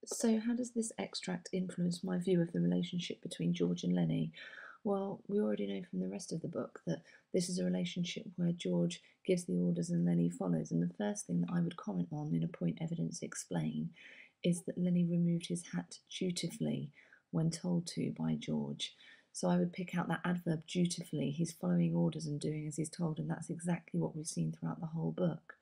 So, how does this extract influence my view of the relationship between George and Lennie? Well, we already know from the rest of the book that this is a relationship where George gives the orders and Lennie follows. And the first thing that I would comment on in a point evidence explain is that Lennie removed his hat dutifully when told to by George. So I would pick out that adverb dutifully. He's following orders and doing as he's told, and that's exactly what we've seen throughout the whole book.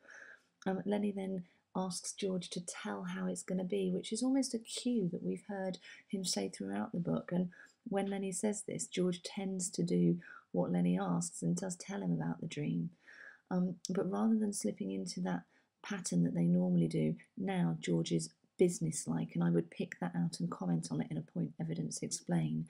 Lennie then asks George to tell how it's going to be, which is almost a cue that we've heard him say throughout the book. And when Lennie says this, George tends to do what Lennie asks and does tell him about the dream. But rather than slipping into that pattern that they normally do, now George is businesslike, and I would pick that out and comment on it in a point evidence explain.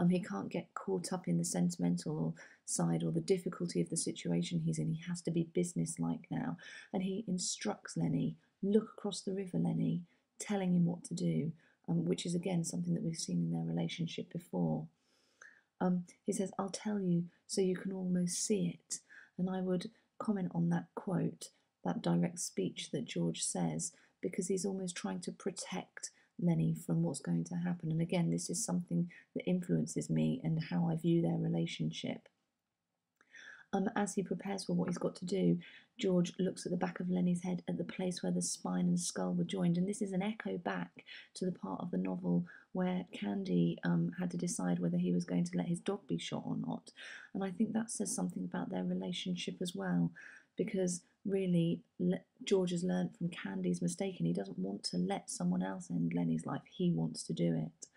He can't get caught up in the sentimental side or the difficulty of the situation he's in. He has to be businesslike now, and he instructs Lennie, look across the river, Lennie, telling him what to do, which is again something that we've seen in their relationship before. He says, I'll tell you so you can almost see it. And I would comment on that quote, that direct speech that George says, because he's almost trying to protect Lennie from what's going to happen. And again, this is something that influences me and how I view their relationship. As he prepares for what he's got to do, George looks at the back of Lennie's head at the place where the spine and skull were joined, and this is an echo back to the part of the novel where Candy had to decide whether he was going to let his dog be shot or not. And I think that says something about their relationship as well, because really George has learnt from Candy's mistake and he doesn't want to let someone else end Lennie's life. He wants to do it.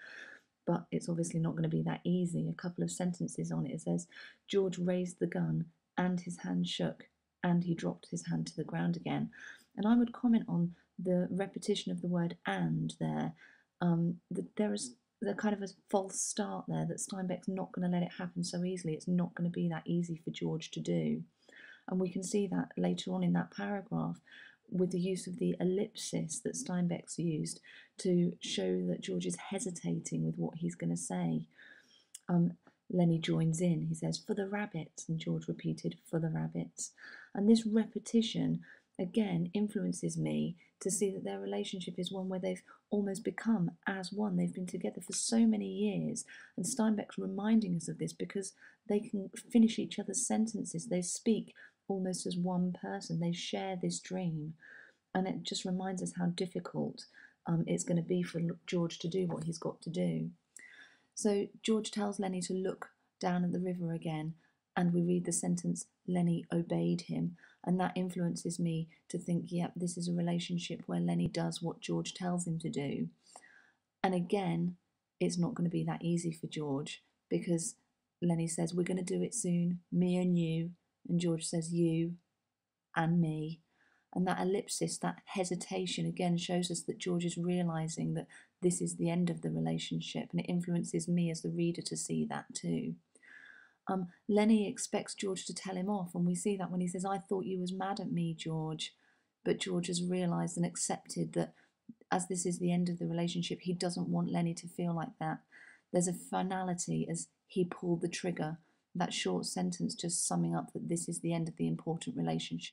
But it's obviously not going to be that easy. A couple of sentences on it says, George raised the gun and his hand shook and he dropped his hand to the ground again. And I would comment on the repetition of the word and there. There is the kind of a false start there that Steinbeck's not going to let it happen so easily. It's not going to be that easy for George to do. And we can see that later on in that paragraph with the use of the ellipsis that Steinbeck's used to show that George is hesitating with what he's going to say. Lennie joins in. He says, for the rabbits, and George repeated, for the rabbits. And this repetition, again, influences me to see that their relationship is one where they've almost become as one. They've been together for so many years, and Steinbeck's reminding us of this because they can finish each other's sentences. They speak almost as one person. They share this dream, and it just reminds us how difficult it's going to be for George to do what he's got to do. So George tells Lennie to look down at the river again, and we read the sentence, Lennie obeyed him, and that influences me to think, yep, this is a relationship where Lennie does what George tells him to do. And again, it's not going to be that easy for George because Lennie says, we're going to do it soon, me and you, and George says, you and me. And that ellipsis, that hesitation, again shows us that George is realising that this is the end of the relationship, and it influences me as the reader to see that too. Lennie expects George to tell him off, and we see that when he says, I thought you was mad at me, George. But George has realised and accepted that as this is the end of the relationship, he doesn't want Lennie to feel like that. There's a finality as he pulled the trigger, that short sentence just summing up that this is the end of the important relationship.